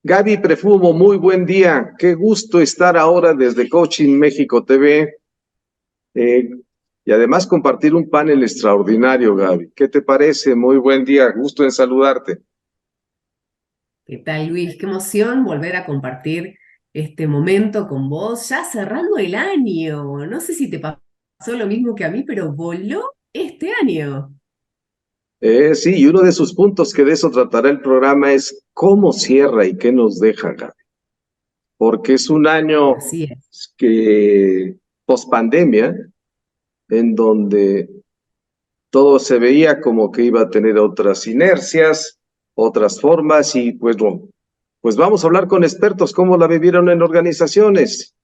Gaby Perfumo, muy buen día. Qué gusto estar ahora desde Coaching México TV y además compartir un panel extraordinario, Gaby. ¿Qué te parece? Muy buen día. Gusto en saludarte. ¿Qué tal, Luis? Qué emoción volver a compartir este momento con vos, ya cerrando el año. No sé si te pasó lo mismo que a mí, pero voló este año. Sí, y uno de sus puntos que de eso tratará el programa es cómo cierra y qué nos deja, Gaby. Porque es un año Así es. que post pandemia, en donde todo se veía como que iba a tener otras inercias, otras formas y pues, pues vamos a hablar con expertos cómo la vivieron en organizaciones.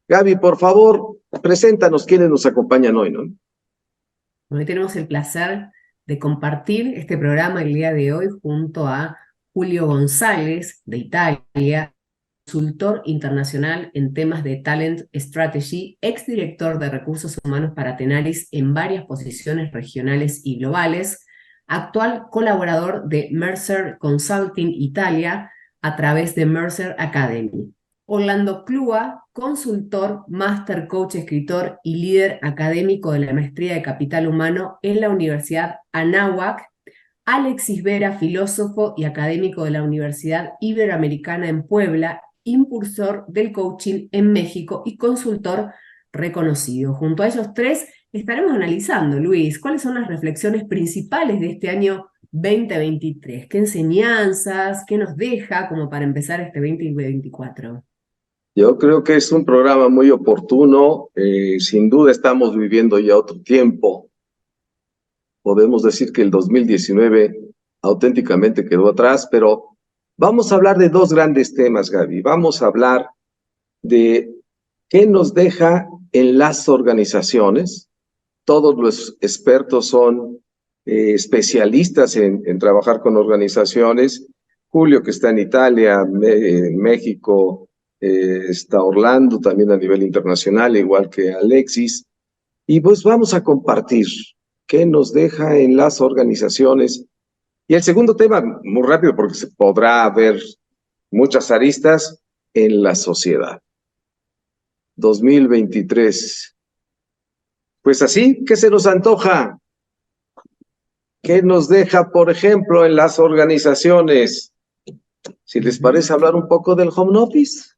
Gaby, por favor, preséntanos quiénes nos acompañan hoy, ¿no? Hoy tenemos el placer de compartir este programa el día de hoy junto a Julio González de Italia, consultor internacional en temas de Talent Strategy, exdirector de Recursos Humanos para Tenaris en varias posiciones regionales y globales, actual colaborador de Mercer Consulting Italia a través de Mercer Academy. Orlando Clua, consultor, master coach, escritor y líder académico de la maestría de Capital Humano en la Universidad Anáhuac. Alexis Vera, filósofo y académico de la Universidad Iberoamericana en Puebla, impulsor del coaching en México y consultor reconocido. Junto a ellos tres estaremos analizando, Luis, cuáles son las reflexiones principales de este año 2023. ¿Qué enseñanzas? ¿Qué nos deja como para empezar este 2024? Yo creo que es un programa muy oportuno. Sin duda estamos viviendo ya otro tiempo. Podemos decir que el 2019 auténticamente quedó atrás, pero vamos a hablar de dos grandes temas, Gaby. Vamos a hablar de qué nos deja en las organizaciones. Todos los expertos son especialistas en trabajar con organizaciones. Julio, que está en Italia, México, está Orlando también a nivel internacional, igual que Alexis. Y pues vamos a compartir qué nos deja en las organizaciones. Y el segundo tema, muy rápido porque se podrá ver muchas aristas en la sociedad. 2023. Pues así, ¿qué se nos antoja? ¿Qué nos deja, por ejemplo, en las organizaciones? Si les parece hablar un poco del home office,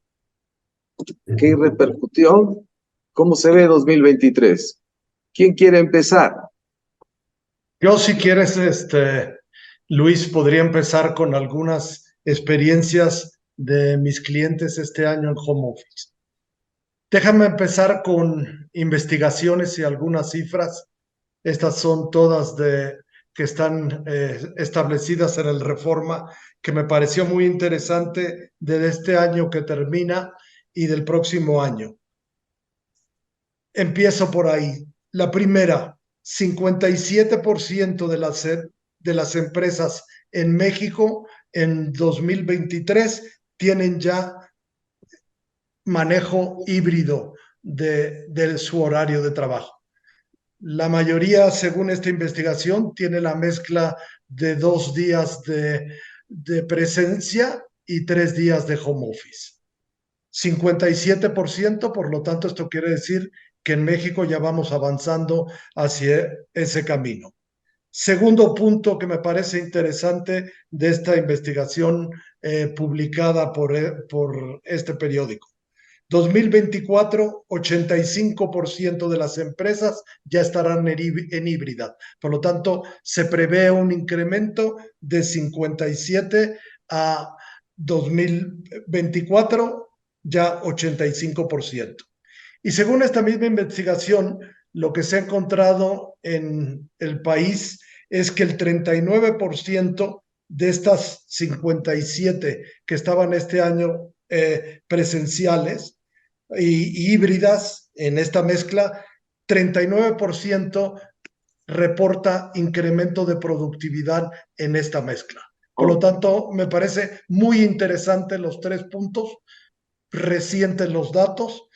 ¿qué repercutió? ¿Cómo se ve 2023? ¿Quién quiere empezar? Yo, si quieres, Luis, podría empezar con algunas experiencias de mis clientes este año en home office. Déjame empezar con investigaciones y algunas cifras. Estas son todas que están establecidas en el Reforma, que me pareció muy interesante de este año que termina y del próximo año. Empiezo por ahí. La primera, 57% de las empresas en México en 2023 tienen ya manejo híbrido de su horario de trabajo. La mayoría, según esta investigación, tiene la mezcla de 2 días de presencia y 3 días de home office. 57%, por lo tanto, esto quiere decir que en México ya vamos avanzando hacia ese camino. Segundo punto que me parece interesante de esta investigación publicada por este periódico. 2024, 85% de las empresas ya estarán en híbrida. Por lo tanto, se prevé un incremento de 57 a 2024, ya 85%. Y según esta misma investigación, lo que se ha encontrado en el país es que el 39% de estas 57 que estaban este año presenciales y híbridas en esta mezcla, 39% reporta incremento de productividad en esta mezcla. Por lo tanto, me parece muy interesante los 3 puntos, recientes los datos.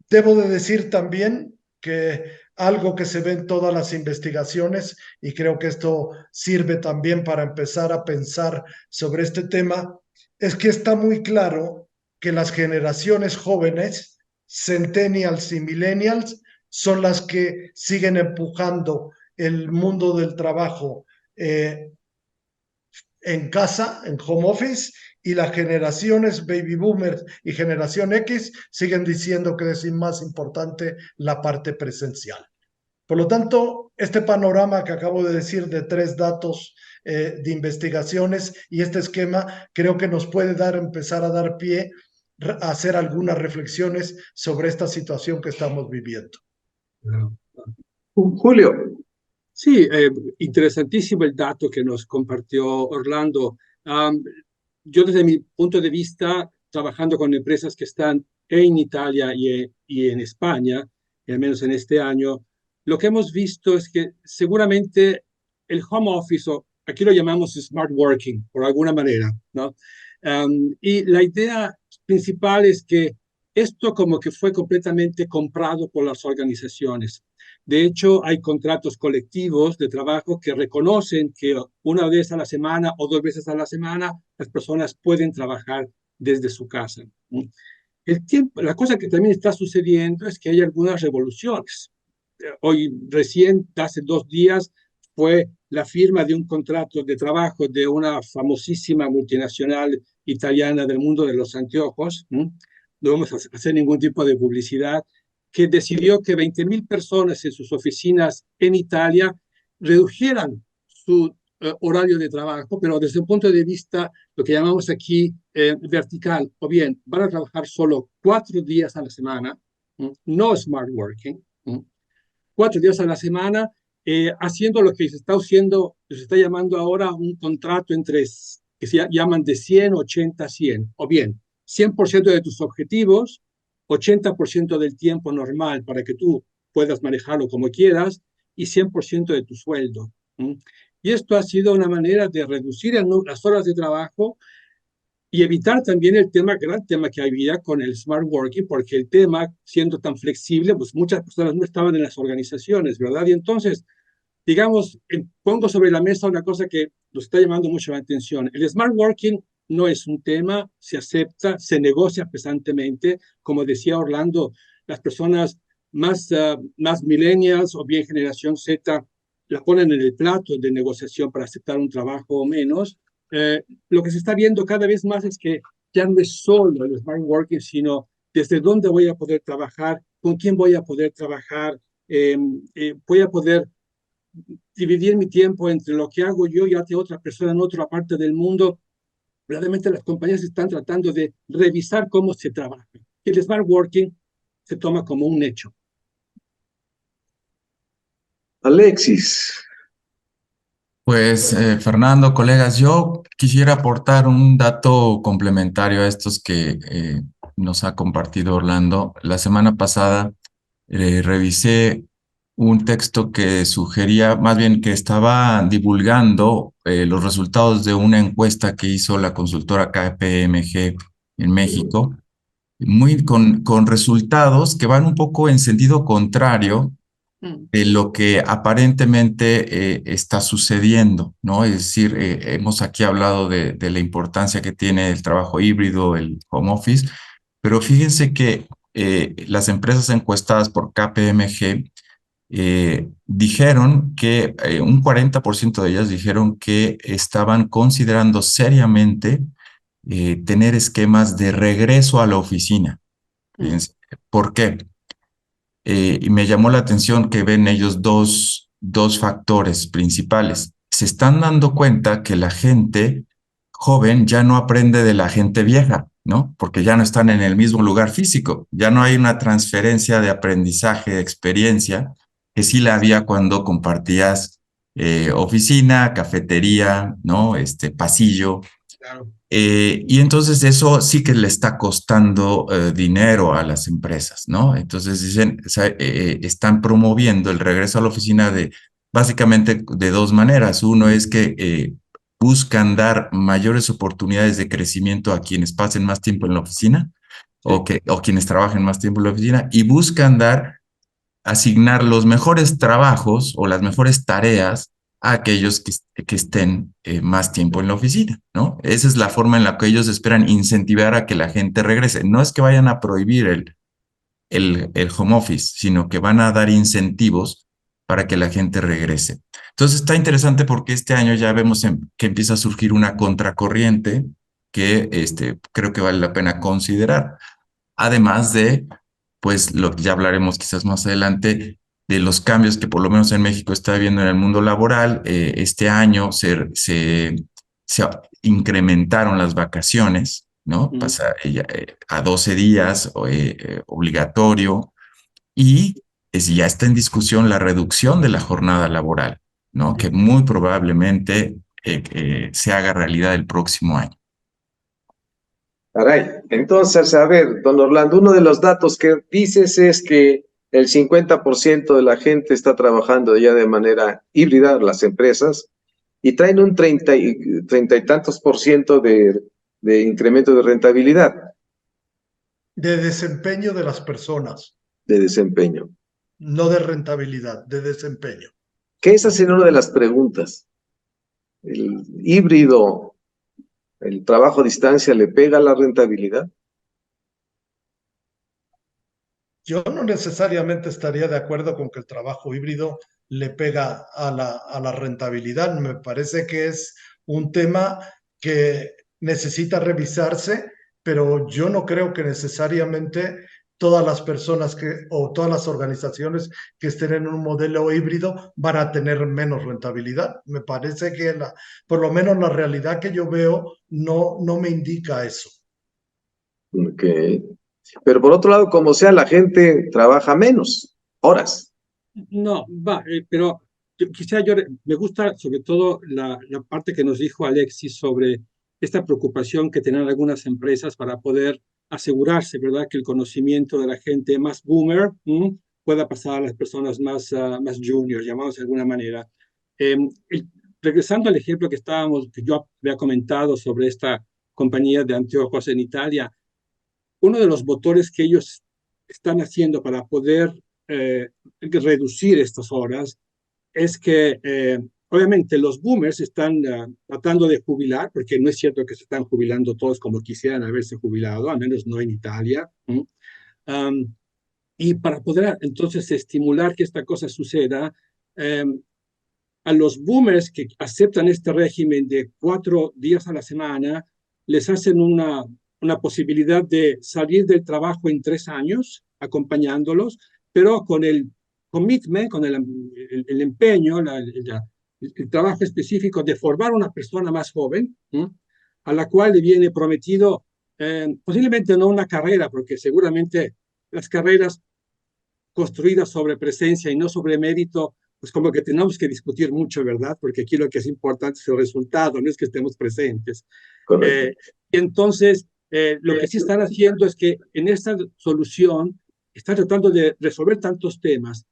Debo de decir también que algo que se ve en todas las investigaciones, y creo que esto sirve también para empezar a pensar sobre este tema, es que está muy claro que las generaciones jóvenes, centennials y millennials, son las que siguen empujando el mundo del trabajo en casa, en home office, y las generaciones baby boomers y generación X siguen diciendo que es más importante la parte presencial. Por lo tanto, este panorama que acabo de decir de 3 datos de investigaciones y este esquema creo que nos puede empezar a dar pie a hacer algunas reflexiones sobre esta situación que estamos viviendo. Julio, Sí, interesantísimo el dato que nos compartió Orlando. Yo desde mi punto de vista, trabajando con empresas que están en Italia y en España, y al menos en este año, lo que hemos visto es que seguramente el home office, o aquí lo llamamos smart working, por alguna manera, ¿no? Y la idea principal es que esto como que fue completamente comprado por las organizaciones. De hecho, hay contratos colectivos de trabajo que reconocen que una vez a la semana o 2 veces a la semana las personas pueden trabajar desde su casa. La cosa que también está sucediendo es que hay algunas revoluciones. Hoy, recién, hace 2 días, fue la firma de un contrato de trabajo de una famosísima multinacional italiana del mundo de los anteojos. No vamos a hacer ningún tipo de publicidad, que decidió que 20.000 personas en sus oficinas en Italia redujeran su horario de trabajo, pero desde un punto de vista, lo que llamamos aquí vertical, o bien van a trabajar solo 4 días a la semana, no smart working, 4 días a la semana, haciendo lo que se está llamando ahora un contrato que se llaman de 100, 80, 100, o bien 100% de tus objetivos, 80% del tiempo normal para que tú puedas manejarlo como quieras y 100% de tu sueldo. Y esto ha sido una manera de reducir las horas de trabajo y evitar también el gran tema que había con el smart working, porque el tema, siendo tan flexible, pues muchas personas no estaban en las organizaciones, ¿verdad? Y entonces, digamos, pongo sobre la mesa una cosa que nos está llamando mucho la atención. El smart working no es un tema, se acepta, se negocia pesantemente. Como decía Orlando, las personas más millennials o bien generación Z la ponen en el plato de negociación para aceptar un trabajo o menos. Lo que se está viendo cada vez más es que ya no es solo el smart working, sino desde dónde voy a poder trabajar, con quién voy a poder trabajar, voy a poder dividir mi tiempo entre lo que hago yo y hace otra persona en otra parte del mundo. Realmente las compañías están tratando de revisar cómo se trabaja. El smart working se toma como un hecho. Alexis. Pues, Fernando, colegas, yo quisiera aportar un dato complementario a estos que nos ha compartido Orlando. La semana pasada revisé un texto que sugería, más bien que estaba divulgando los resultados de una encuesta que hizo la consultora KPMG en México, con resultados que van un poco en sentido contrario de lo que aparentemente está sucediendo, ¿no? Es decir, hemos aquí hablado de la importancia que tiene el trabajo híbrido, el home office, pero fíjense que las empresas encuestadas por KPMG dijeron que un 40% de ellas dijeron que estaban considerando seriamente tener esquemas de regreso a la oficina. Fíjense, ¿por qué? Y me llamó la atención que ven ellos dos factores principales. Se están dando cuenta que la gente joven ya no aprende de la gente vieja, ¿no? Porque ya no están en el mismo lugar físico, ya no hay una transferencia de aprendizaje, de experiencia, que sí la había cuando compartías oficina, cafetería, ¿no? Pasillo. Claro. Y entonces eso sí que le está costando dinero a las empresas, ¿no? Entonces dicen, están promoviendo el regreso a la oficina básicamente de 2 maneras. Uno es que buscan dar mayores oportunidades de crecimiento a quienes pasen más tiempo en la oficina o quienes trabajen más tiempo en la oficina y buscan asignar los mejores trabajos o las mejores tareas a aquellos que estén más tiempo en la oficina, ¿no? Esa es la forma en la que ellos esperan incentivar a que la gente regrese. No es que vayan a prohibir el home office, sino que van a dar incentivos para que la gente regrese. Entonces está interesante porque este año ya vemos que empieza a surgir una contracorriente que creo que vale la pena considerar. Además de, pues, lo que ya hablaremos quizás más adelante, de los cambios que por lo menos en México está habiendo en el mundo laboral. Este año se incrementaron las vacaciones, ¿no? Pasa a 12 días obligatorio y ya está en discusión la reducción de la jornada laboral, ¿no? Que muy probablemente se haga realidad el próximo año. Caray, entonces, a ver, don Orlando, uno de los datos que dices es que el 50% de la gente está trabajando ya de manera híbrida, las empresas, y traen un 30 y tantos por ciento de incremento de rentabilidad, De desempeño de las personas, de desempeño. no de rentabilidad, de desempeño. Que esa sería una de las preguntas. ¿El híbrido, el trabajo a distancia, le pega a la rentabilidad? Yo no necesariamente estaría de acuerdo con que el trabajo híbrido le pega a la rentabilidad. Me parece que es un tema que necesita revisarse, pero yo no creo que necesariamente todas las personas o todas las organizaciones que estén en un modelo híbrido van a tener menos rentabilidad. Me parece que por lo menos la realidad que yo veo no me indica eso. Ok. Pero por otro lado, como sea, la gente trabaja menos horas. No, pero quizá me gusta sobre todo la parte que nos dijo Alexis sobre esta preocupación que tienen algunas empresas para poder asegurarse, ¿verdad?, que el conocimiento de la gente más boomer pueda pasar a las personas más junior, llamados de alguna manera. Regresando al ejemplo que yo había comentado sobre esta compañía de anteojos en Italia, uno de los motores que ellos están haciendo para poder reducir estas horas es que obviamente los boomers están tratando de jubilar, porque no es cierto que se están jubilando todos como quisieran haberse jubilado, al menos no en Italia. Y para poder entonces estimular que esta cosa suceda, a los boomers que aceptan este régimen de 4 días a la semana, les hacen una posibilidad de salir del trabajo en 3 años, acompañándolos, pero con el commitment, con el empeño, el trabajo específico de formar una persona más joven, a la cual le viene prometido posiblemente no una carrera, porque seguramente las carreras construidas sobre presencia y no sobre mérito, pues como que tenemos que discutir mucho, ¿verdad? Porque aquí lo que es importante es el resultado, no es que estemos presentes. Entonces, lo que sí están haciendo es que en esta solución están tratando de resolver tantos temas.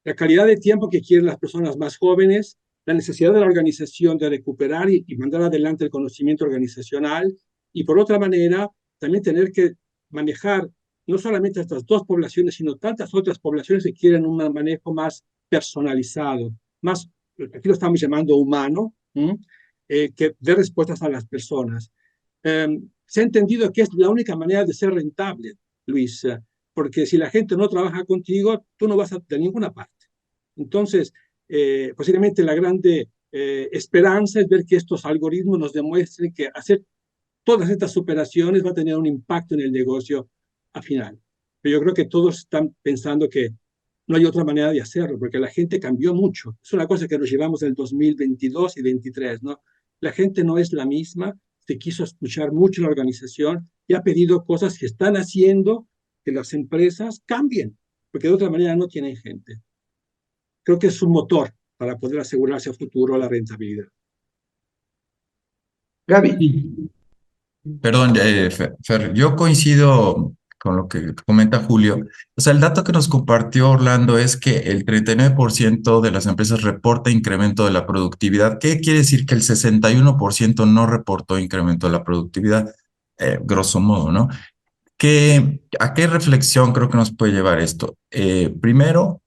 La calidad de tiempo que quieren las personas más jóvenes, la necesidad de la organización de recuperar y mandar adelante el conocimiento organizacional, y por otra manera, también tener que manejar no solamente estas dos poblaciones, sino tantas otras poblaciones que quieren un manejo más personalizado, más, aquí lo estamos llamando humano, que dé respuestas a las personas. Se ha entendido que es la única manera de ser rentable, Luis, porque si la gente no trabaja contigo, tú no vas a ninguna parte. Entonces, posiblemente la grande esperanza es ver que estos algoritmos nos demuestren que hacer todas estas operaciones va a tener un impacto en el negocio al final. Pero yo creo que todos están pensando que no hay otra manera de hacerlo, porque la gente cambió mucho. Es una cosa que nos llevamos del 2022 y 2023, ¿no? La gente no es la misma, se quiso escuchar mucho la organización y ha pedido cosas que están haciendo que las empresas cambien, porque de otra manera no tienen gente. Creo que es un motor para poder asegurarse a futuro la rentabilidad. Gaby. Sí. Perdón, Fer, yo coincido con lo que comenta Julio. O sea, el dato que nos compartió Orlando es que el 39% de las empresas reporta incremento de la productividad. ¿Qué quiere decir? Que el 61% no reportó incremento de la productividad, grosso modo, ¿no? ¿A qué reflexión creo que nos puede llevar esto? Primero,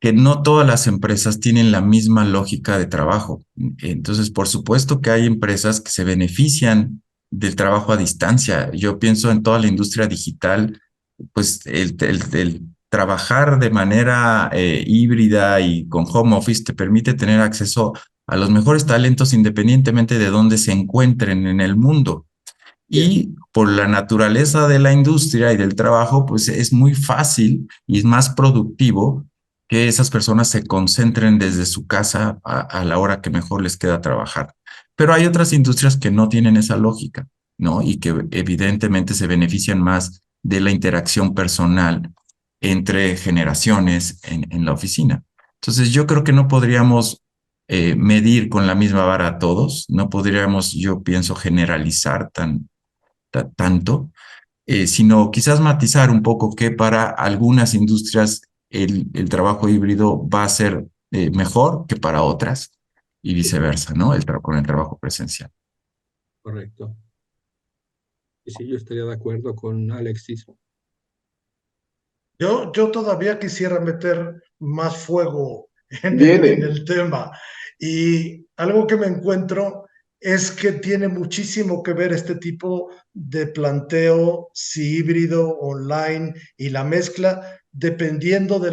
que no todas las empresas tienen la misma lógica de trabajo. Entonces, por supuesto que hay empresas que se benefician del trabajo a distancia. Yo pienso en toda la industria digital, pues el trabajar de manera híbrida y con home office te permite tener acceso a los mejores talentos independientemente de dónde se encuentren en el mundo. Y por la naturaleza de la industria y del trabajo, pues es muy fácil y es más productivo que esas personas se concentren desde su casa a la hora que mejor les queda trabajar. Pero hay otras industrias que no tienen esa lógica, ¿no? Y que evidentemente se benefician más de la interacción personal entre generaciones en la oficina. Entonces, yo creo que no podríamos medir con la misma vara a todos, no podríamos, yo pienso, generalizar tanto, sino quizás matizar un poco que para algunas industrias el trabajo híbrido va a ser mejor que para otras y viceversa, ¿no? Con el trabajo presencial. Correcto. Y sí, yo estaría de acuerdo con Alexis. Yo todavía quisiera meter más fuego en Viene. el tema. Y algo que me encuentro es que tiene muchísimo que ver este tipo de planteo, si híbrido, online y la mezcla, dependiendo de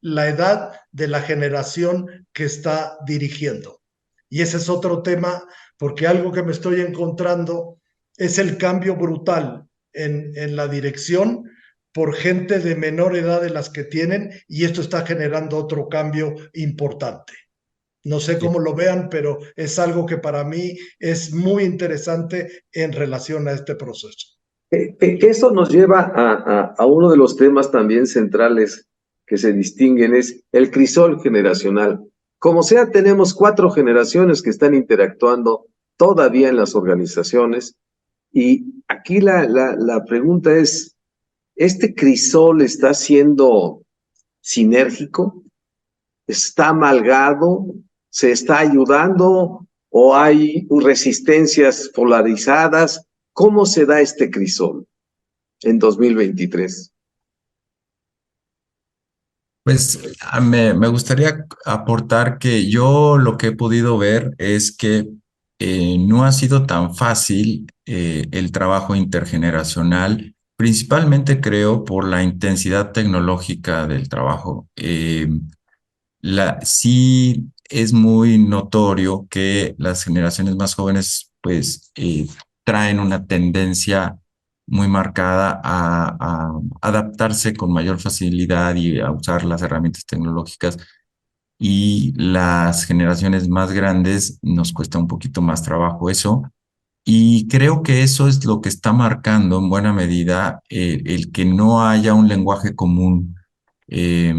la edad de la generación que está dirigiendo. Y ese es otro tema, porque algo que me estoy encontrando es el cambio brutal en la dirección por gente de menor edad de las que tienen, y esto está generando otro cambio importante. No sé Sí. cómo lo vean, pero es algo que para mí es muy interesante en relación a este proceso. Que eso nos lleva a uno de los temas también centrales que se distinguen, es el crisol generacional. Como sea, tenemos 4 generaciones que están interactuando todavía en las organizaciones y aquí la pregunta es, ¿este crisol está siendo sinérgico? ¿Está amalgado? ¿Se está ayudando? ¿O hay resistencias polarizadas? ¿Cómo se da este crisol en 2023? Pues me gustaría aportar que yo lo que he podido ver es que no ha sido tan fácil el trabajo intergeneracional, principalmente creo por la intensidad tecnológica del trabajo. Sí es muy notorio que las generaciones más jóvenes pues traen una tendencia muy marcada a adaptarse con mayor facilidad y a usar las herramientas tecnológicas y las generaciones más grandes nos cuesta un poquito más trabajo eso. Y creo que eso es lo que está marcando en buena medida el que no haya un lenguaje común. Eh,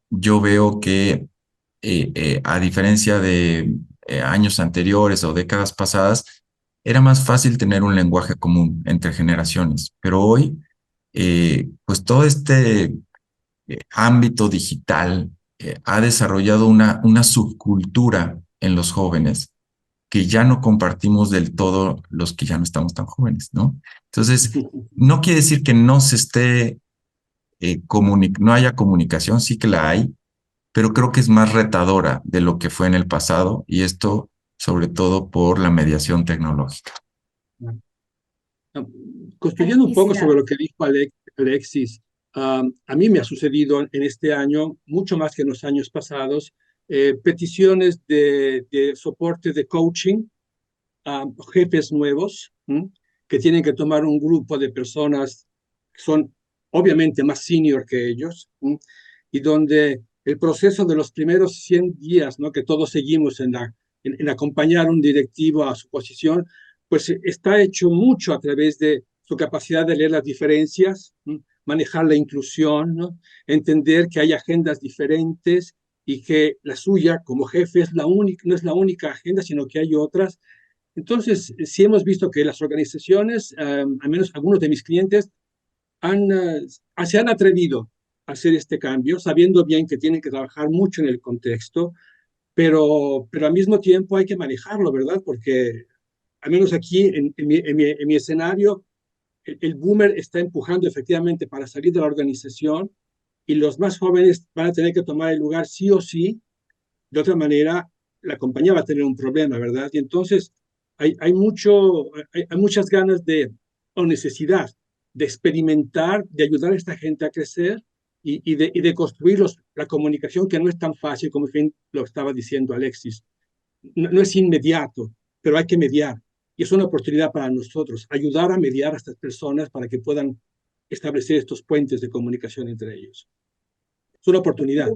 yo veo que a diferencia de años anteriores o décadas pasadas, era más fácil tener un lenguaje común entre generaciones, pero hoy, pues todo este ámbito digital ha desarrollado una subcultura en los jóvenes que ya no compartimos del todo los que ya no estamos tan jóvenes, ¿no? Entonces, no quiere decir que no se esté, no haya comunicación, sí que la hay, pero creo que es más retadora de lo que fue en el pasado y esto sobre todo por la mediación tecnológica. Construyendo un poco sobre Quisiera, lo que dijo Alexis, a mí me ha sucedido en este año, mucho más que en los años pasados, peticiones de soporte de coaching a jefes nuevos, que tienen que tomar un grupo de personas que son obviamente más senior que ellos, y donde el proceso de los primeros 100 días, ¿no? Que todos seguimos en acompañar a un directivo a su posición, pues está hecho mucho a través de su capacidad de leer las diferencias, manejar la inclusión, ¿no? Entender que hay agendas diferentes y que la suya como jefe es no es la única agenda, sino que hay otras. Entonces, sí hemos visto que las organizaciones, al menos algunos de mis clientes, se han atrevido a hacer este cambio, sabiendo bien que tienen que trabajar mucho en el contexto, pero al mismo tiempo hay que manejarlo, ¿verdad? Porque al menos aquí en mi escenario, el boomer está empujando efectivamente para salir de la organización y los más jóvenes van a tener que tomar el lugar sí o sí. De otra manera, la compañía va a tener un problema, ¿verdad? Y entonces hay muchas ganas o necesidad de experimentar, de ayudar a esta gente a crecer y de construir la comunicación, que no es tan fácil como bien lo estaba diciendo Alexis. No es inmediato, pero hay que mediar. Y es una oportunidad para nosotros, ayudar a mediar a estas personas para que puedan establecer estos puentes de comunicación entre ellos. Es una oportunidad.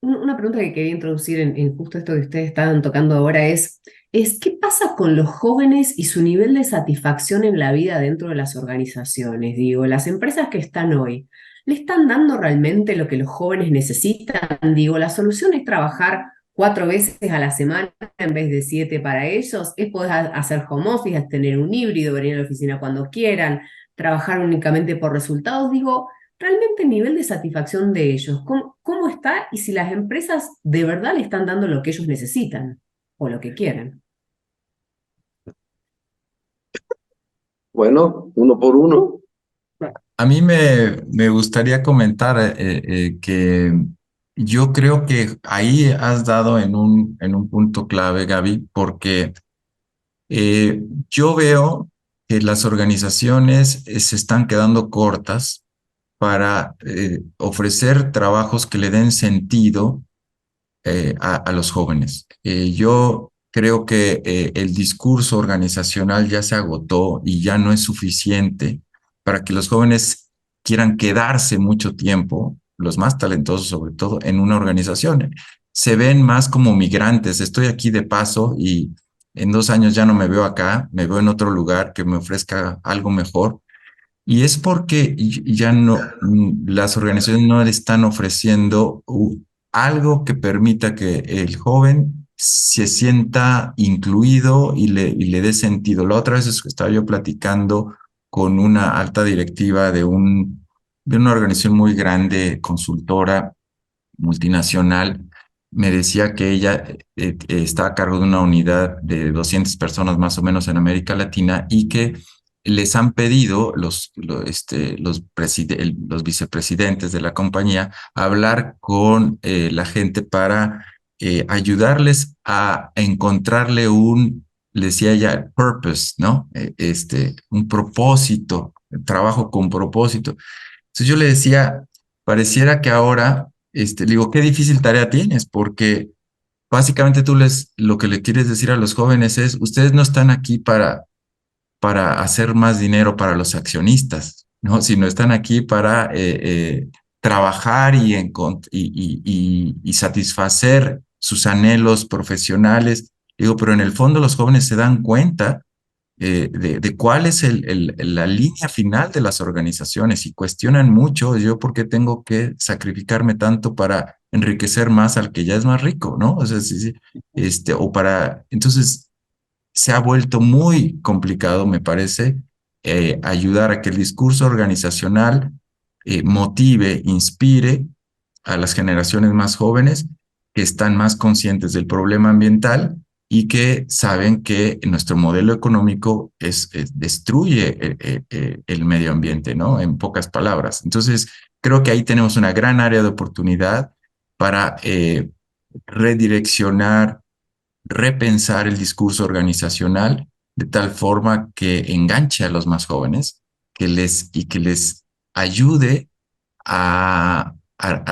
Una pregunta que quería introducir en justo esto que ustedes estaban tocando ahora es ¿qué pasa con los jóvenes y su nivel de satisfacción en la vida dentro de las organizaciones? Digo, las empresas que están hoy, ¿le están dando realmente lo que los jóvenes necesitan? Digo, la solución es trabajar 4 veces a la semana en vez de 7 para ellos, es poder hacer home office, es tener un híbrido, venir a la oficina cuando quieran, trabajar únicamente por resultados. Digo, realmente el nivel de satisfacción de ellos, ¿cómo está? Y si las empresas de verdad le están dando lo que ellos necesitan o lo que quieren. Bueno, uno por uno. A mí me gustaría comentar que yo creo que ahí has dado en un punto clave, Gaby, porque eh, yo veo que las organizaciones se están quedando cortas para ofrecer trabajos que le den sentido a los jóvenes. Yo creo que el discurso organizacional ya se agotó y ya no es suficiente para que los jóvenes quieran quedarse mucho tiempo, los más talentosos sobre todo, en una organización. Se ven más como migrantes. Estoy aquí de paso y en 2 años ya no me veo acá, me veo en otro lugar que me ofrezca algo mejor. Y es porque ya no, las organizaciones no le están ofreciendo algo que permita que el joven se sienta incluido y le dé sentido. La otra vez estaba yo platicando con una alta directiva de una organización muy grande, consultora multinacional. Me decía que ella está a cargo de una unidad de 200 personas más o menos en América Latina y que les han pedido los vicepresidentes de la compañía hablar con la gente para ayudarles a encontrarle le decía ella, purpose, ¿no? Un propósito, trabajo con propósito. Entonces yo le decía, pareciera que ahora, le digo, qué difícil tarea tienes, porque básicamente lo que le quieres decir a los jóvenes es, ustedes no están aquí para hacer más dinero para los accionistas, ¿no? Sino están aquí para trabajar y satisfacer sus anhelos profesionales. Digo, pero en el fondo los jóvenes se dan cuenta de cuál es la línea final de las organizaciones y cuestionan mucho, yo por qué tengo que sacrificarme tanto para enriquecer más al que ya es más rico, ¿no? O sea, sí, sí, entonces se ha vuelto muy complicado, me parece, ayudar a que el discurso organizacional motive, inspire a las generaciones más jóvenes que están más conscientes del problema ambiental y que saben que nuestro modelo económico destruye el medio ambiente, ¿no? En pocas palabras. Entonces, creo que ahí tenemos una gran área de oportunidad para redireccionar, repensar el discurso organizacional de tal forma que enganche a los más jóvenes que les ayude a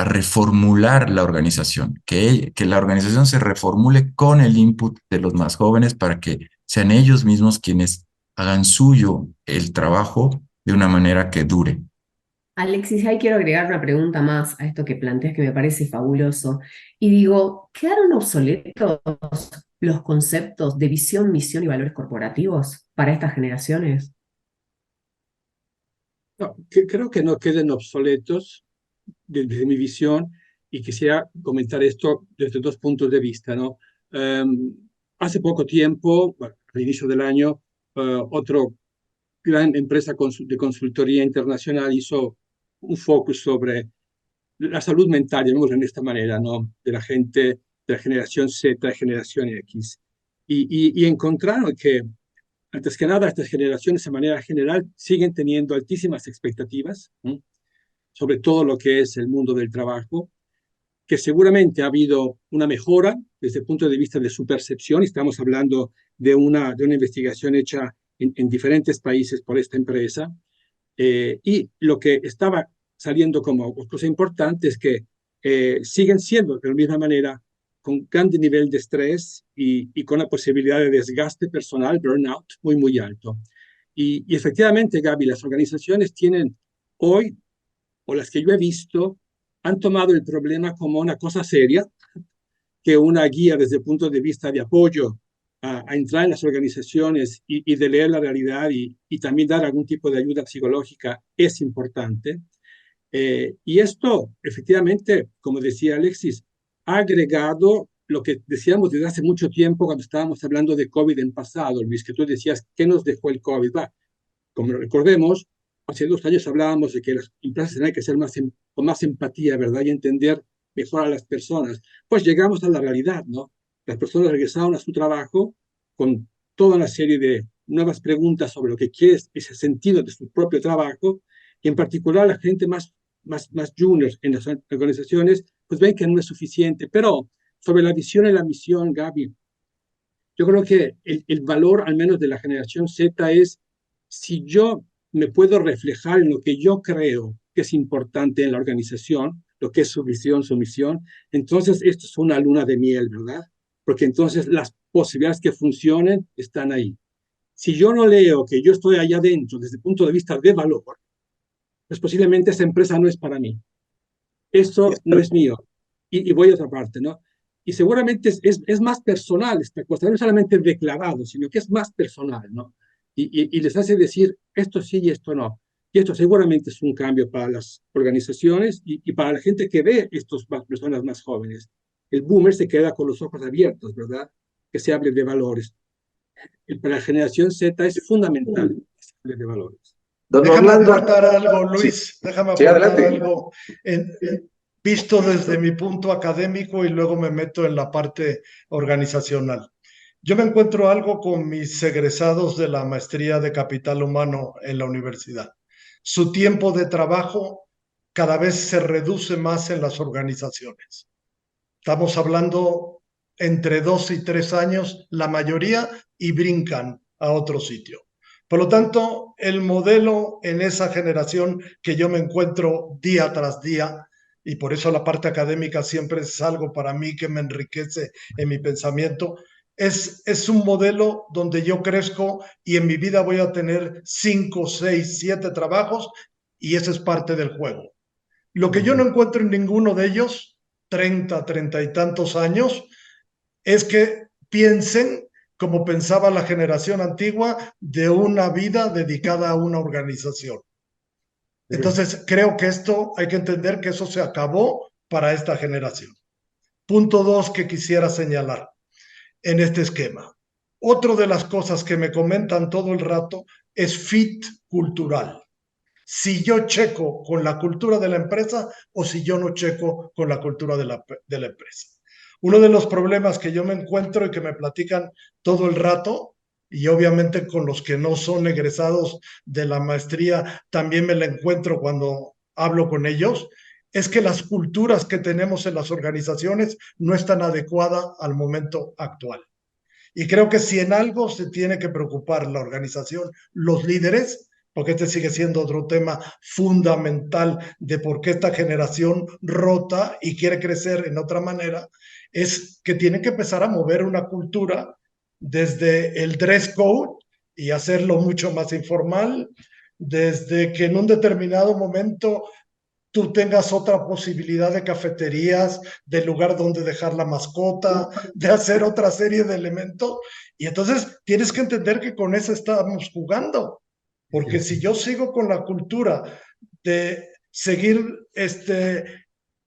reformular la organización, que la organización se reformule con el input de los más jóvenes para que sean ellos mismos quienes hagan suyo el trabajo de una manera que dure. Alexis, ahí quiero agregar una pregunta más a esto que planteas que me parece fabuloso. Y digo, ¿quedaron obsoletos los conceptos de visión, misión y valores corporativos para estas generaciones? No, creo que no queden obsoletos desde mi visión y quisiera comentar esto desde 2 puntos de vista, ¿no? Hace poco tiempo, bueno, al inicio del año, otro gran empresa de consultoría internacional, hizo un focus sobre la salud mental, llamémoslo de esta manera, ¿no? De la gente de la generación Z, generación X. Y encontraron que, antes que nada, estas generaciones de manera general siguen teniendo altísimas expectativas, ¿no? Sobre todo lo que es el mundo del trabajo, que seguramente ha habido una mejora desde el punto de vista de su percepción. Estamos hablando de una investigación hecha en diferentes países por esta empresa. Y lo que estaba saliendo como cosa importante es que siguen siendo de la misma manera con gran nivel de estrés y con la posibilidad de desgaste personal, burnout, muy, muy alto. Y efectivamente, Gaby, las organizaciones tienen hoy, o las que yo he visto, han tomado el problema como una cosa seria, que una guía desde el punto de vista de apoyo a entrar en las organizaciones y de leer la realidad y también dar algún tipo de ayuda psicológica es importante. Y esto, efectivamente, como decía Alexis, ha agregado lo que decíamos desde hace mucho tiempo cuando estábamos hablando de COVID en pasado, Luis, que tú decías, ¿qué nos dejó el COVID? Va, como recordemos, hace 2 años hablábamos de que las empresas tienen que ser con más empatía, ¿verdad? Y entender mejor a las personas. Pues llegamos a la realidad, ¿no? Las personas regresaron a su trabajo con toda una serie de nuevas preguntas sobre lo que quiere ese sentido de su propio trabajo, y en particular la gente más junior en las organizaciones, pues ven que no es suficiente. Pero sobre la visión y la misión, Gaby, yo creo que el valor, al menos de la generación Z, es si yo me puedo reflejar en lo que yo creo que es importante en la organización, lo que es su visión, su misión, entonces esto es una luna de miel, ¿verdad? Porque entonces las posibilidades que funcionen están ahí. Si yo no leo que yo estoy allá adentro desde el punto de vista de valor, pues posiblemente esa empresa no es para mí. Esto no es mío. Y voy a otra parte, ¿no? Y seguramente es más personal esta cosa, no solamente declarado, sino que es más personal, ¿no? Y les hace decir esto sí y esto no. Y esto seguramente es un cambio para las organizaciones y para la gente que ve estas personas más jóvenes. El boomer se queda con los ojos abiertos, ¿verdad? Que se hable de valores. Para la generación Z es fundamental que se hable de valores. Don Déjame Orlando. aportar algo, Sí, Luis. Déjame sí, aportar adelante. algo visto desde mi punto académico y luego me meto en la parte organizacional. Yo me encuentro algo con mis egresados de la maestría de capital humano en la universidad. Su tiempo de trabajo cada vez se reduce más en las organizaciones. Estamos hablando entre 2 y 3 años, la mayoría, y brincan a otro sitio. Por lo tanto, el modelo en esa generación que yo me encuentro día tras día, y por eso la parte académica siempre es algo para mí que me enriquece en mi pensamiento, es un modelo donde yo crezco y en mi vida voy a tener 5, 6, 7 trabajos y eso es parte del juego. Lo que yo no encuentro en ninguno de ellos, 30 y tantos años, es que piensen como pensaba la generación antigua de una vida dedicada a una organización. Entonces, creo que esto hay que entender que eso se acabó para esta generación. Punto 2 que quisiera señalar en este esquema. Otra de las cosas que me comentan todo el rato es fit cultural. Si yo checo con la cultura de la empresa o si yo no checo con la cultura de la empresa. Uno de los problemas que yo me encuentro y que me platican todo el rato, y obviamente con los que no son egresados de la maestría, también me la encuentro cuando hablo con ellos, es que las culturas que tenemos en las organizaciones no están adecuadas al momento actual. Y creo que si en algo se tiene que preocupar la organización, los líderes, porque este sigue siendo otro tema fundamental de por qué esta generación rota y quiere crecer en otra manera, es que tienen que empezar a mover una cultura desde el dress code y hacerlo mucho más informal, desde que en un determinado momento tú tengas otra posibilidad de cafeterías, de lugar donde dejar la mascota, de hacer otra serie de elementos. Y entonces tienes que entender que con eso estamos jugando. Porque si yo sigo con la cultura de seguir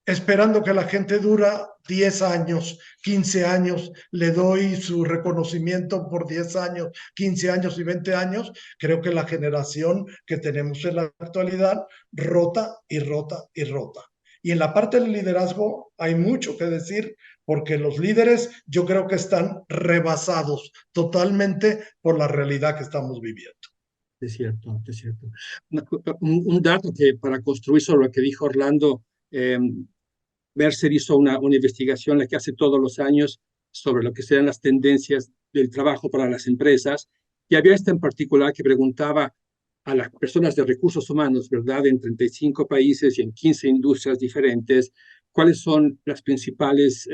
esperando que la gente dura 10 años, 15 años, le doy su reconocimiento por 10 años, 15 años y 20 años. Creo que la generación que tenemos en la actualidad rota y rota y rota. Y en la parte del liderazgo hay mucho que decir, porque los líderes yo creo que están rebasados totalmente por la realidad que estamos viviendo. Es cierto, es cierto. Un dato que para construir sobre lo que dijo Orlando, Mercer hizo una investigación la que hace todos los años sobre lo que sean las tendencias del trabajo para las empresas, y había esta en particular que preguntaba a las personas de recursos humanos, ¿verdad?, en 35 países y en 15 industrias diferentes, cuáles son las principales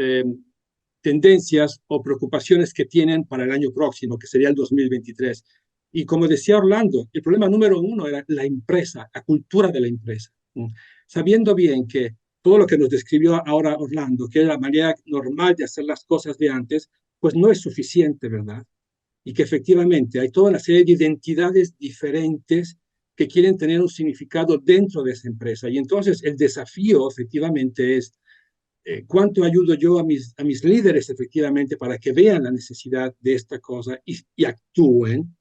tendencias o preocupaciones que tienen para el año próximo, que sería el 2023. Y como decía Orlando, el problema número uno era la empresa, la cultura de la empresa. Sabiendo bien que todo lo que nos describió ahora Orlando, que es la manera normal de hacer las cosas de antes, pues no es suficiente, ¿verdad? Y que efectivamente hay toda una serie de identidades diferentes que quieren tener un significado dentro de esa empresa. Y entonces el desafío efectivamente es cuánto ayudo yo a mis líderes efectivamente para que vean la necesidad de esta cosa y actúen,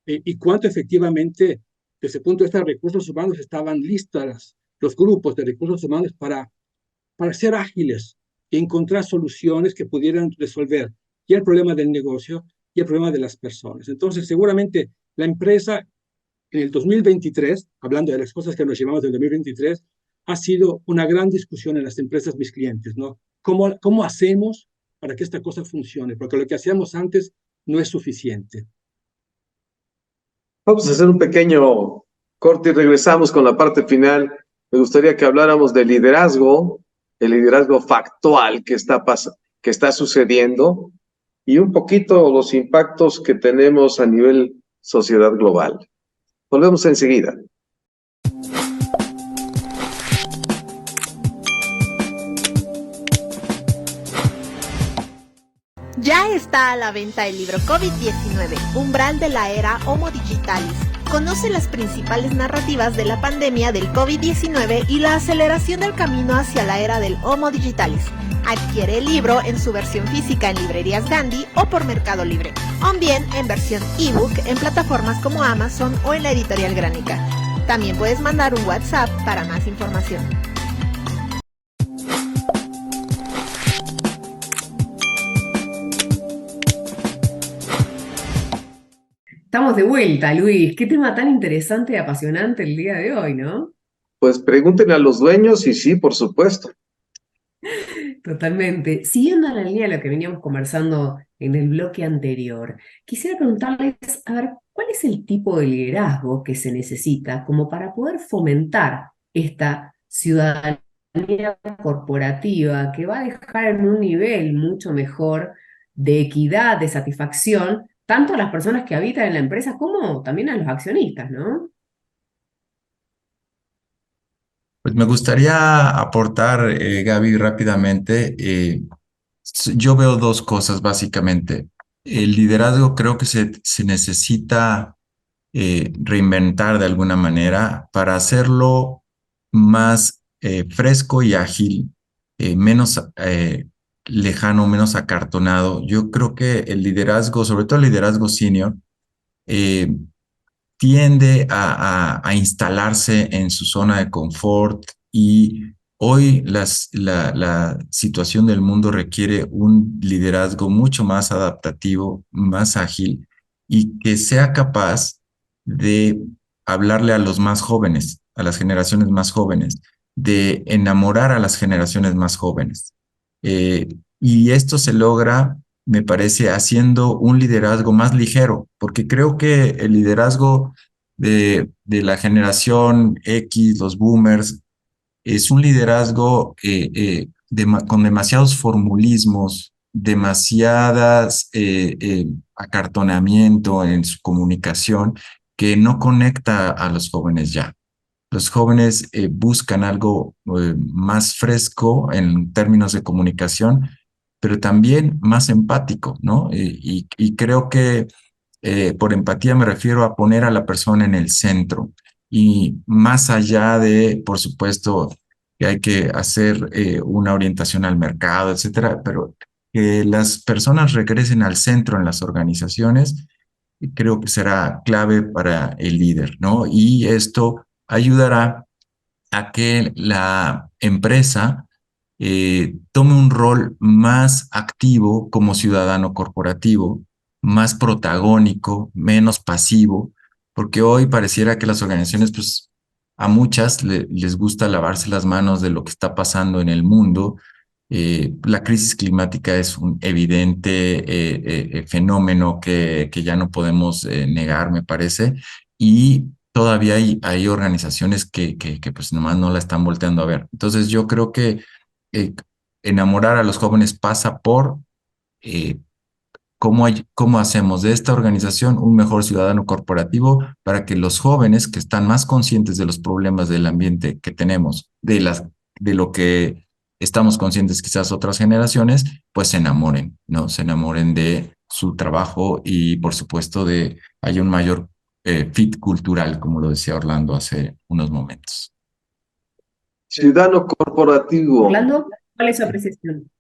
y cuánto efectivamente desde el punto de vista de recursos humanos estaban listas los grupos de recursos humanos para ser ágiles y encontrar soluciones que pudieran resolver y el problema del negocio y el problema de las personas. Entonces, seguramente la empresa en el 2023, hablando de las cosas que nos llevamos del 2023, ha sido una gran discusión en las empresas, mis clientes, ¿no? ¿Cómo hacemos para que esta cosa funcione? Porque lo que hacíamos antes no es suficiente. Vamos a hacer un pequeño corte y regresamos con la parte final. Me gustaría que habláramos del liderazgo, el liderazgo factual que está sucediendo y un poquito los impactos que tenemos a nivel sociedad global. Volvemos enseguida. Ya está a la venta el libro COVID-19, Umbral de la Era Homo Digitalis. Conoce las principales narrativas de la pandemia del COVID-19 y la aceleración del camino hacia la era del Homo Digitalis. Adquiere el libro en su versión física en librerías Gandhi o por Mercado Libre, o bien en versión ebook en plataformas como Amazon o en la editorial Gránica. También puedes mandar un WhatsApp para más información. Estamos de vuelta, Luis. Qué tema tan interesante y apasionante el día de hoy, ¿no? Pues pregúntenle a los dueños y sí, por supuesto. Totalmente. Siguiendo la línea de lo que veníamos conversando en el bloque anterior, quisiera preguntarles, a ver, ¿cuál es el tipo de liderazgo que se necesita como para poder fomentar esta ciudadanía corporativa que va a dejar en un nivel mucho mejor de equidad, de satisfacción, tanto a las personas que habitan en la empresa como también a los accionistas, ¿no? Pues me gustaría aportar, Gaby, rápidamente. Yo veo dos cosas básicamente. El liderazgo creo que se necesita reinventar de alguna manera para hacerlo más fresco y ágil, menos lejano, menos acartonado. Yo creo que el liderazgo, sobre todo el liderazgo senior, eh, tiende a instalarse en su zona de confort y hoy la situación del mundo requiere un liderazgo mucho más adaptativo, más ágil y que sea capaz de hablarle a los más jóvenes, a las generaciones más jóvenes, de enamorar a las generaciones más jóvenes. Y esto se logra, me parece, haciendo un liderazgo más ligero, porque creo que el liderazgo de la generación X, los boomers, es un liderazgo con demasiados formulismos, demasiadas acartonamiento en su comunicación que no conecta a los jóvenes ya. Los jóvenes buscan algo más fresco en términos de comunicación, pero también más empático, ¿no? Y creo que por empatía me refiero a poner a la persona en el centro y más allá de, por supuesto, que hay que hacer una orientación al mercado, etcétera, pero que las personas regresen al centro en las organizaciones, y creo que será clave para el líder, ¿no? Y esto ayudará a que la empresa tome un rol más activo como ciudadano corporativo, más protagónico, menos pasivo, porque hoy pareciera que las organizaciones, pues a muchas les gusta lavarse las manos de lo que está pasando en el mundo. La crisis climática es un evidente fenómeno que ya no podemos negar, me parece, y todavía hay organizaciones que pues nomás no la están volteando a ver. Entonces yo creo que eh, enamorar a los jóvenes pasa por eh, cómo hacemos de esta organización un mejor ciudadano corporativo para que los jóvenes que están más conscientes de los problemas del ambiente que tenemos, de lo que estamos conscientes quizás otras generaciones, pues se enamoren, ¿no? Se enamoren de su trabajo y por supuesto hay un mayor fit cultural, como lo decía Orlando hace unos momentos. Ciudadano corporativo. Orlando, ¿cuál es su apreciación?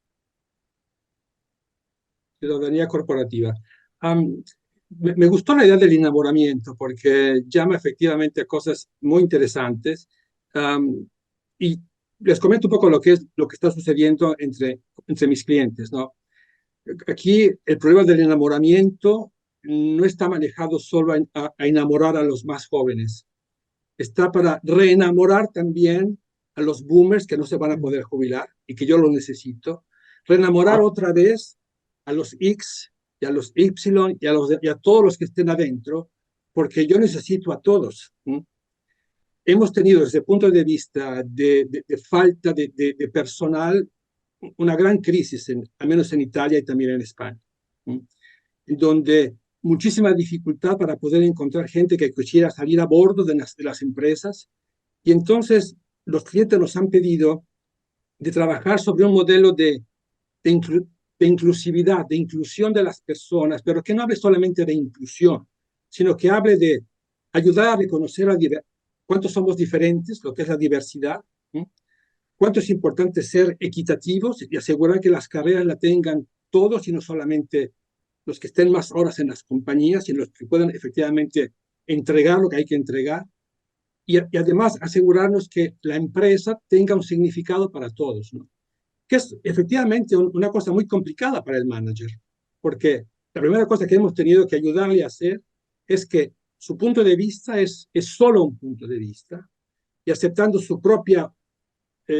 Ciudadanía corporativa. Me gustó la idea del enamoramiento porque llama efectivamente a cosas muy interesantes. Y les comento un poco lo que está sucediendo entre mis clientes, ¿no? Aquí el problema del enamoramiento no está manejado solo a enamorar a los más jóvenes. Está para reenamorar también a los boomers que no se van a poder jubilar y que yo lo necesito. Reenamorar otra vez a los X y a los Y y a todos los que estén adentro, porque yo necesito a todos. Hemos tenido desde el punto de vista de falta de personal una gran crisis, al menos en Italia y también en España, donde muchísima dificultad para poder encontrar gente que quisiera salir a bordo de las empresas. Y entonces los clientes nos han pedido de trabajar sobre un modelo de inclusividad, de inclusión de las personas, pero que no hable solamente de inclusión, sino que hable de ayudar a reconocer cuántos somos diferentes, lo que es la diversidad, cuánto es importante ser equitativos y asegurar que las carreras la tengan todos y no solamente los que estén más horas en las compañías, sino los que puedan efectivamente entregar lo que hay que entregar. Y además asegurarnos que la empresa tenga un significado para todos, ¿no? Que es efectivamente una cosa muy complicada para el manager, porque la primera cosa que hemos tenido que ayudarle a hacer es que su punto de vista es solo un punto de vista, y aceptando su propia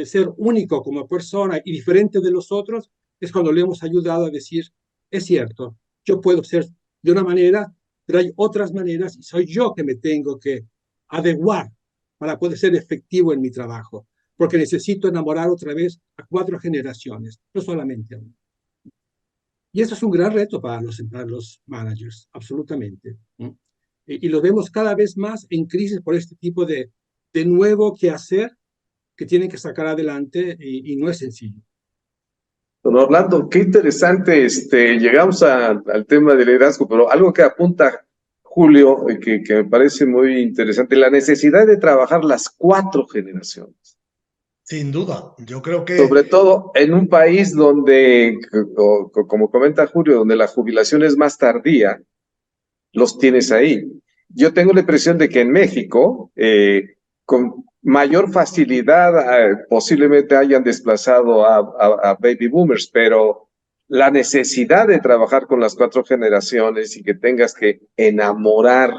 ser único como persona y diferente de los otros, es cuando le hemos ayudado a decir, es cierto, yo puedo ser de una manera, pero hay otras maneras y soy yo que me tengo que adecuar para poder ser efectivo en mi trabajo, porque necesito enamorar otra vez a 4 generaciones, no solamente a una. Y eso es un gran reto para los managers, absolutamente. Y lo vemos cada vez más en crisis por este tipo de nuevo quehacer que tienen que sacar adelante y no es sencillo. Don Orlando, qué interesante, llegamos al tema del liderazgo, pero algo que apunta Julio, que me parece muy interesante, la necesidad de trabajar las 4 generaciones. Sin duda, yo creo que... Sobre todo en un país donde, como comenta Julio, donde la jubilación es más tardía, los tienes ahí. Yo tengo la impresión de que en México, con mayor facilidad, posiblemente hayan desplazado a baby boomers, pero la necesidad de trabajar con las 4 generaciones y que tengas que enamorar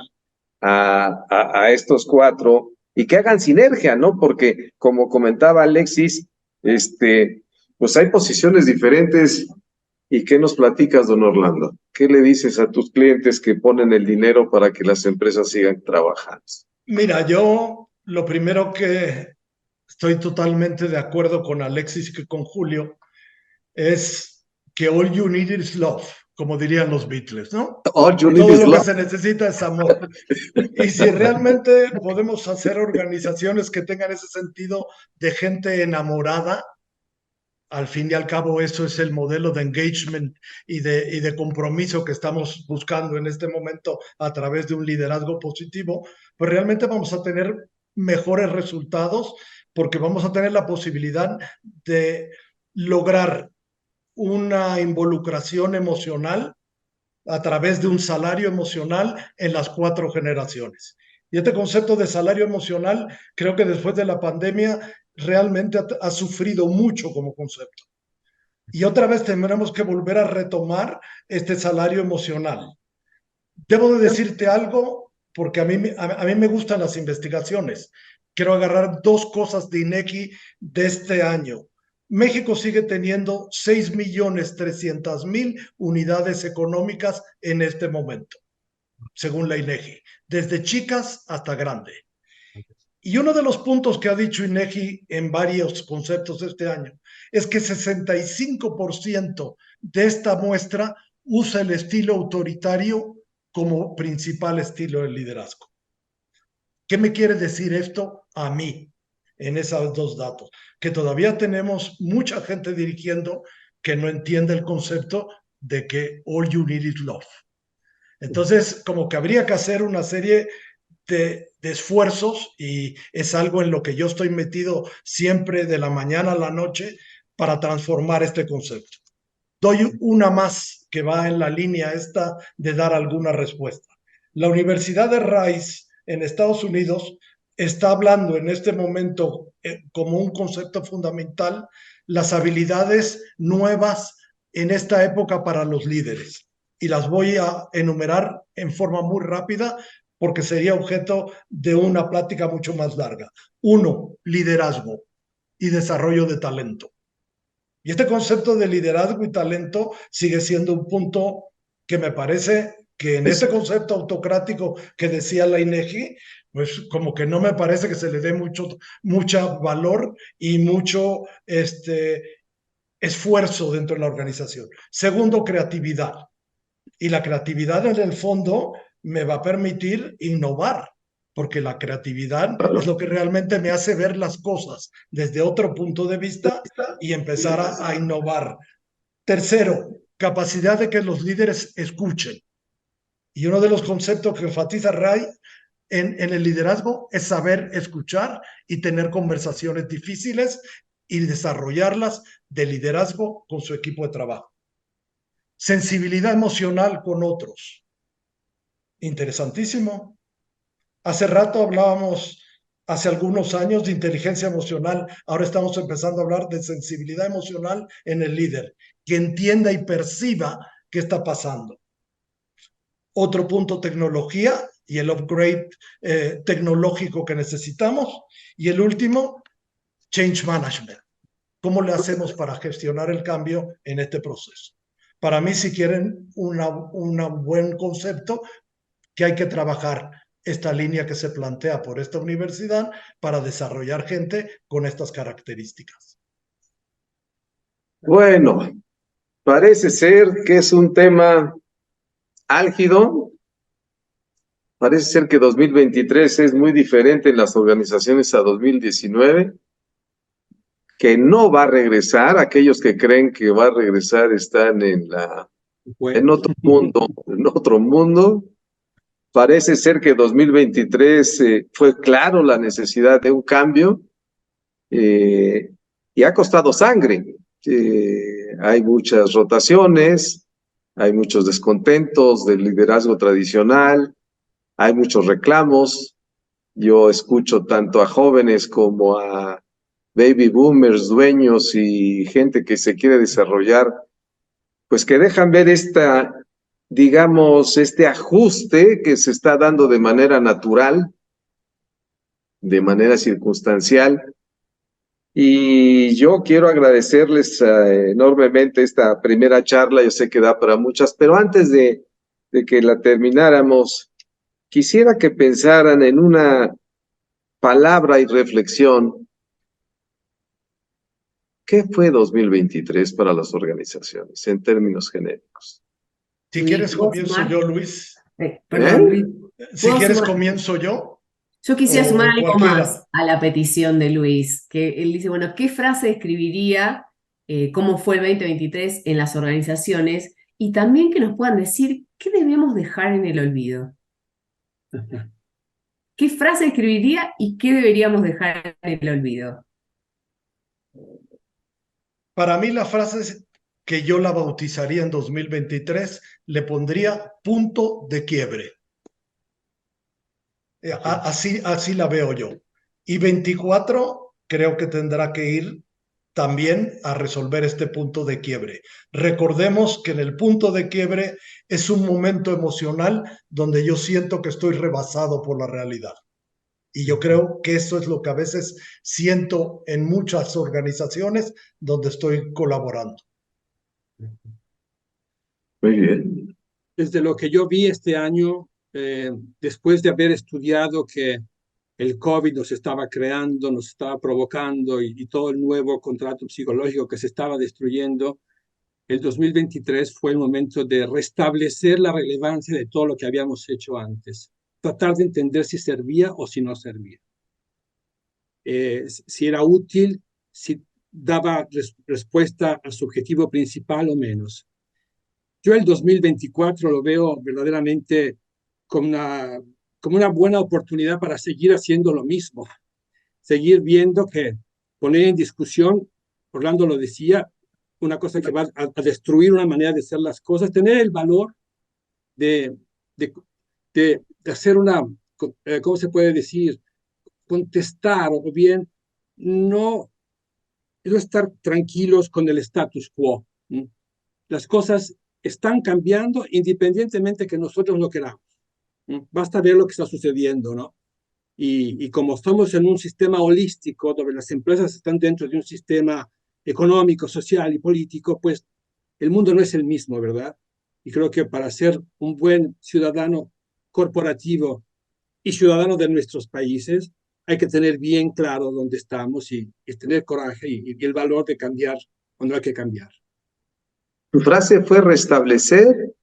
a estos 4 y que hagan sinergia, ¿no? Porque como comentaba Alexis, pues hay posiciones diferentes. ¿Y qué nos platicas, don Orlando? ¿Qué le dices a tus clientes que ponen el dinero para que las empresas sigan trabajando? Mira, yo lo primero que estoy totalmente de acuerdo con Alexis y con Julio es que all you need is love, como dirían los Beatles, ¿no? All you need Todo is lo que love. se necesita es amor. Y si realmente podemos hacer organizaciones que tengan ese sentido de gente enamorada, al fin y al cabo eso es el modelo de engagement y de compromiso que estamos buscando en este momento a través de un liderazgo positivo, pues realmente vamos a tener mejores resultados porque vamos a tener la posibilidad de lograr una involucración emocional a través de un salario emocional en las 4 generaciones. Y este concepto de salario emocional, creo que después de la pandemia realmente ha sufrido mucho como concepto. Y otra vez tendremos que volver a retomar este salario emocional. Debo de decirte algo, porque a mí me gustan las investigaciones. Quiero agarrar 2 cosas de INEGI de este año. México sigue teniendo 6.300.000 unidades económicas en este momento, según la INEGI, desde chicas hasta grande. Y uno de los puntos que ha dicho INEGI en varios conceptos este año es que 65% de esta muestra usa el estilo autoritario como principal estilo de liderazgo. ¿Qué me quiere decir esto a mí en esos 2 datos? Que todavía tenemos mucha gente dirigiendo que no entiende el concepto de que all you need is love. Entonces, como que habría que hacer una serie de esfuerzos, y es algo en lo que yo estoy metido siempre de la mañana a la noche para transformar este concepto. Doy una más que va en la línea esta de dar alguna respuesta. La Universidad de Rice en Estados Unidos está hablando en este momento como un concepto fundamental las habilidades nuevas en esta época para los líderes. Y las voy a enumerar en forma muy rápida porque sería objeto de una plática mucho más larga. 1, liderazgo y desarrollo de talento. Y este concepto de liderazgo y talento sigue siendo un punto que me parece que en este concepto autocrático que decía la INEGI, pues como que no me parece que se le dé mucho valor y mucho esfuerzo dentro de la organización. Segundo, creatividad. Y la creatividad en el fondo me va a permitir innovar, porque la creatividad es lo que realmente me hace ver las cosas desde otro punto de vista y empezar a innovar. Tercero, capacidad de que los líderes escuchen. Y uno de los conceptos que enfatiza Ray en el liderazgo es saber escuchar y tener conversaciones difíciles y desarrollarlas de liderazgo con su equipo de trabajo. Sensibilidad emocional con otros. Interesantísimo. Hace rato hablábamos, hace algunos años, de inteligencia emocional. Ahora estamos empezando a hablar de sensibilidad emocional en el líder, que entienda y perciba qué está pasando. Otro punto, tecnología y el upgrade tecnológico que necesitamos. Y el último, change management. ¿Cómo le hacemos para gestionar el cambio en este proceso? Para mí, si quieren un buen concepto, que hay que trabajar esta línea que se plantea por esta universidad para desarrollar gente con estas características. Bueno, parece ser que es un tema álgido. Parece ser que 2023 es muy diferente en las organizaciones a 2019, que no va a regresar. Aquellos que creen que va a regresar están en otro mundo. Parece ser que 2023 fue claro la necesidad de un cambio y ha costado sangre. Hay muchas rotaciones, hay muchos descontentos del liderazgo tradicional, hay muchos reclamos. Yo escucho tanto a jóvenes como a baby boomers, dueños y gente que se quiere desarrollar, pues que dejan ver digamos, este ajuste que se está dando de manera natural, de manera circunstancial. Y yo quiero agradecerles enormemente esta primera charla. Yo sé que da para muchas, pero antes de que la termináramos, quisiera que pensaran en una palabra y reflexión. ¿Qué fue 2023 para las organizaciones en términos genéricos? Si quieres, comienzo yo, Luis. Perdón, Luis. Si quieres, comienzo yo. Yo quisiera sumar algo más a la petición de Luis, que él dice, bueno, ¿qué frase describiría cómo fue el 2023 en las organizaciones? Y también que nos puedan decir qué debemos dejar en el olvido. ¿qué frase escribiría y qué deberíamos dejar en el olvido? Para mí la frase es que yo la bautizaría en 2023, le pondría punto de quiebre. Así la veo yo. Y 24 creo que tendrá que ir también a resolver este punto de quiebre. Recordemos que en el punto de quiebre es un momento emocional donde yo siento que estoy rebasado por la realidad. Y yo creo que eso es lo que a veces siento en muchas organizaciones donde estoy colaborando. Muy bien. Desde lo que yo vi este año, después de haber estudiado que el COVID nos estaba creando, nos estaba provocando y todo el nuevo contrato psicológico que se estaba destruyendo, el 2023 fue el momento de restablecer la relevancia de todo lo que habíamos hecho antes, tratar de entender si servía o si no servía, si era útil, si daba respuesta a su objetivo principal o menos. Yo el 2024 lo veo verdaderamente como una buena oportunidad para seguir haciendo lo mismo, seguir viendo que poner en discusión, Orlando lo decía, una cosa que va a destruir una manera de hacer las cosas, tener el valor de, de, de hacer ¿cómo se puede decir? Contestar o bien no estar tranquilos con el status quo. Las cosas están cambiando independientemente que nosotros no queramos. Basta ver lo que está sucediendo, ¿no? Y como estamos en un sistema holístico, donde las empresas están dentro de un sistema económico, social y político, pues el mundo no es el mismo, ¿verdad? Y creo que para ser un buen ciudadano corporativo y ciudadano de nuestros países, hay que tener bien claro dónde estamos y tener coraje y el valor de cambiar cuando hay que cambiar. Tu frase fue restablecer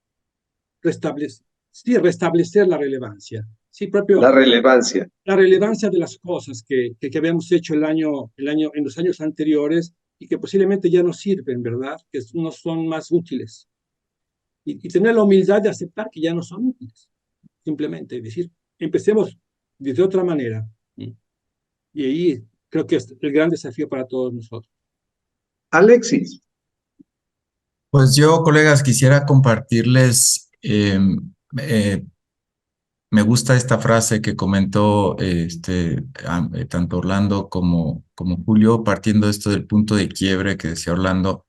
restablecer la relevancia. Sí, la relevancia. La relevancia de las cosas que habíamos hecho en los años anteriores y que posiblemente ya no sirven, ¿verdad? Que no son más útiles. Y tener la humildad de aceptar que ya no son útiles. Simplemente decir, empecemos de otra manera. Y ahí creo que es el gran desafío para todos nosotros. Alexis. Pues yo, colegas, quisiera compartirles, me gusta esta frase que comentó tanto Orlando como Julio, partiendo esto del punto de quiebre que decía Orlando.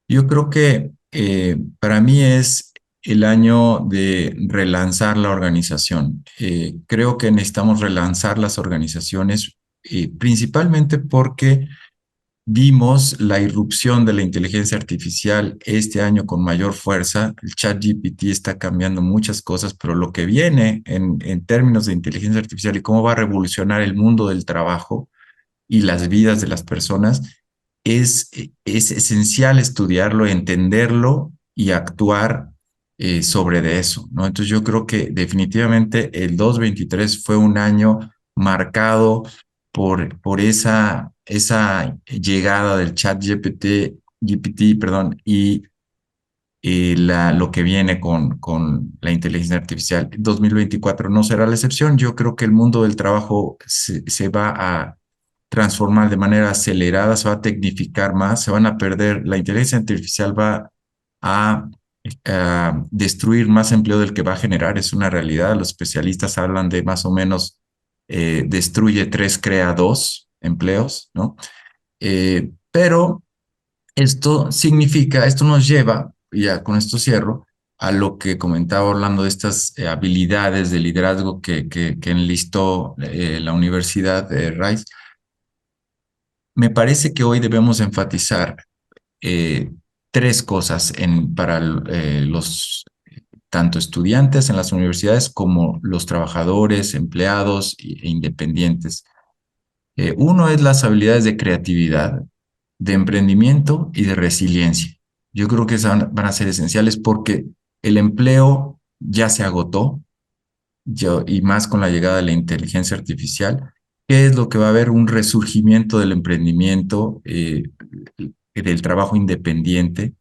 Yo creo que para mí es el año de relanzar la organización. Creo que necesitamos relanzar las organizaciones, principalmente porque vimos la irrupción de la inteligencia artificial este año con mayor fuerza. El ChatGPT está cambiando muchas cosas, pero lo que viene en términos de inteligencia artificial y cómo va a revolucionar el mundo del trabajo y las vidas de las personas es esencial estudiarlo, entenderlo y actuar sobre de eso, ¿no? Entonces yo creo que definitivamente el 2023 fue un año marcado por esa llegada del GPT, perdón, y lo que viene con la inteligencia artificial. 2024 no será la excepción. Yo creo que el mundo del trabajo se va a transformar de manera acelerada, se va a tecnificar más, se van a perder, la inteligencia artificial va a destruir más empleo del que va a generar, es una realidad. Los especialistas hablan de más o menos destruye 3, crea 2 empleos, ¿no? Pero esto nos lleva, ya con esto cierro, a lo que comentaba Orlando de estas habilidades de liderazgo que enlistó la Universidad de Rice. Me parece que hoy debemos enfatizar 3 cosas para los tanto estudiantes en las universidades como los trabajadores, empleados e independientes. Uno es las habilidades de creatividad, de emprendimiento y de resiliencia. Yo creo que esas van a ser esenciales porque el empleo ya se agotó, y más con la llegada de la inteligencia artificial. ¿Qué es lo que va a haber? Un resurgimiento del emprendimiento, del trabajo independiente,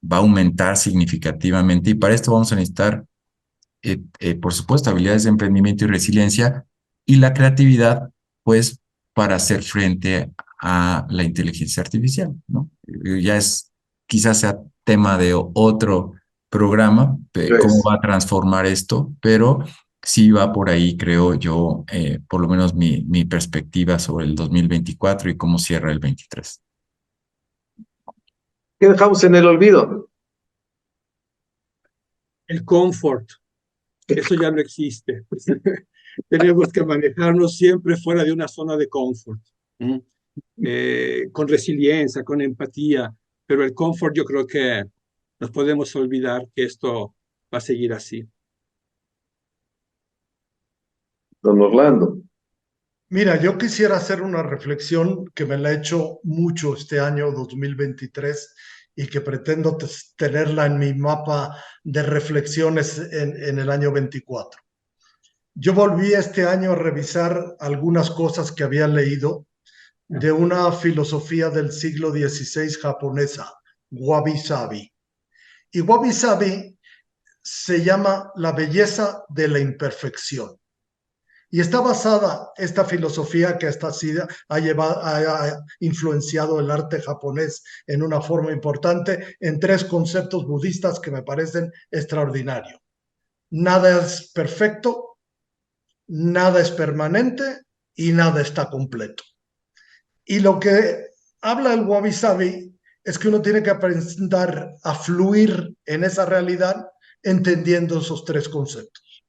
va a aumentar significativamente y para esto vamos a necesitar, por supuesto, habilidades de emprendimiento y resiliencia, y la creatividad, pues, para hacer frente a la inteligencia artificial, ¿no? Ya es, quizás sea tema de otro programa, cómo Pues, va a transformar esto, pero sí va por ahí, creo yo, por lo menos mi perspectiva sobre el 2024 y cómo cierra el 23. ¿qué dejamos en el olvido? El confort, eso ya no existe. Tenemos que manejarnos siempre fuera de una zona de confort, con resiliencia, con empatía, pero el confort yo creo que nos podemos olvidar que esto va a seguir así. Don Orlando. Mira, yo quisiera hacer una reflexión que me la he hecho mucho este año 2023 y que pretendo tenerla en mi mapa de reflexiones en el año 24. Yo volví este año a revisar algunas cosas que había leído de una filosofía del siglo XVI japonesa, Wabi Sabi. Y Wabi Sabi se llama la belleza de la imperfección. Y está basada esta filosofía que hasta ha influenciado el arte japonés en una forma importante en tres conceptos budistas que me parecen extraordinarios. Nada es perfecto, nada es permanente y nada está completo. Y lo que habla el Wabi Sabi es que uno tiene que aprender a fluir en esa realidad entendiendo esos tres conceptos.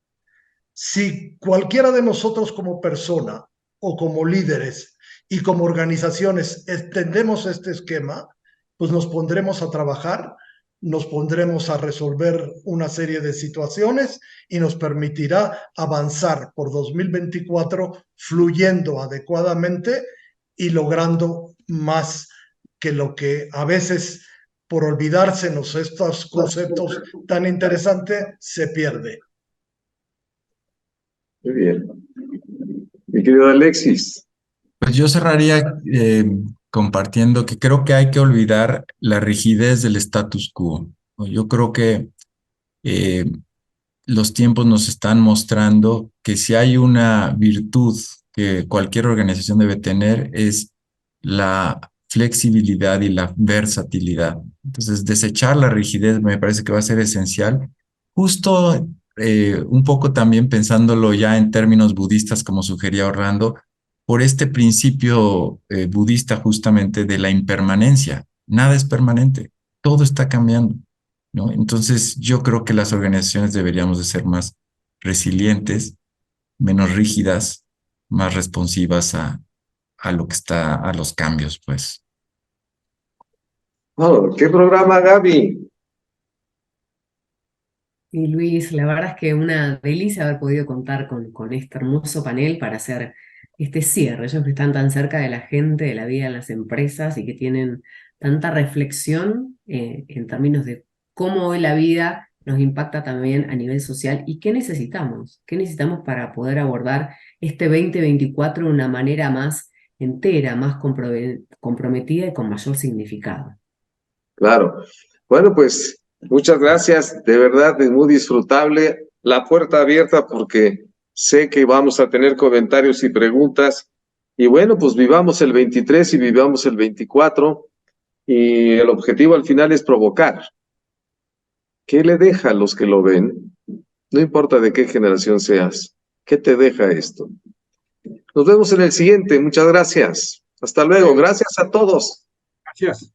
Si cualquiera de nosotros como persona o como líderes y como organizaciones extendemos este esquema, pues nos pondremos a trabajar, nos pondremos a resolver una serie de situaciones y nos permitirá avanzar por 2024 fluyendo adecuadamente y logrando más que lo que a veces por olvidársenos estos conceptos tan interesantes se pierde. Muy bien. Mi querido Alexis. Pues yo cerraría compartiendo que creo que hay que olvidar la rigidez del status quo, ¿no? Yo creo que eh, los tiempos nos están mostrando que si hay una virtud que cualquier organización debe tener es la flexibilidad y la versatilidad. Entonces, desechar la rigidez me parece que va a ser esencial. Justo un poco también pensándolo ya en términos budistas, como sugería Orlando, por este principio budista justamente de la impermanencia. Nada es permanente, todo está cambiando, ¿no? Entonces, yo creo que las organizaciones deberíamos de ser más resilientes, menos rígidas, más responsivas a lo que está, a los cambios, pues. Oh, ¿qué programa, Gaby? Y Luis, la verdad es que una delicia haber podido contar con este hermoso panel para hacer este cierre. Ellos que están tan cerca de la gente, de la vida en las empresas y que tienen tanta reflexión en términos de cómo hoy la vida nos impacta también a nivel social y qué necesitamos para poder abordar este 2024 de una manera más entera, más comprometida y con mayor significado. Claro. Bueno, pues muchas gracias. De verdad es muy disfrutable. La puerta abierta porque sé que vamos a tener comentarios y preguntas. Y bueno, pues vivamos el 23 y vivamos el 24. Y el objetivo al final es provocar. ¿Qué le deja a los que lo ven? No importa de qué generación seas. ¿Qué te deja esto? Nos vemos en el siguiente. Muchas gracias. Hasta luego. Gracias a todos. Gracias.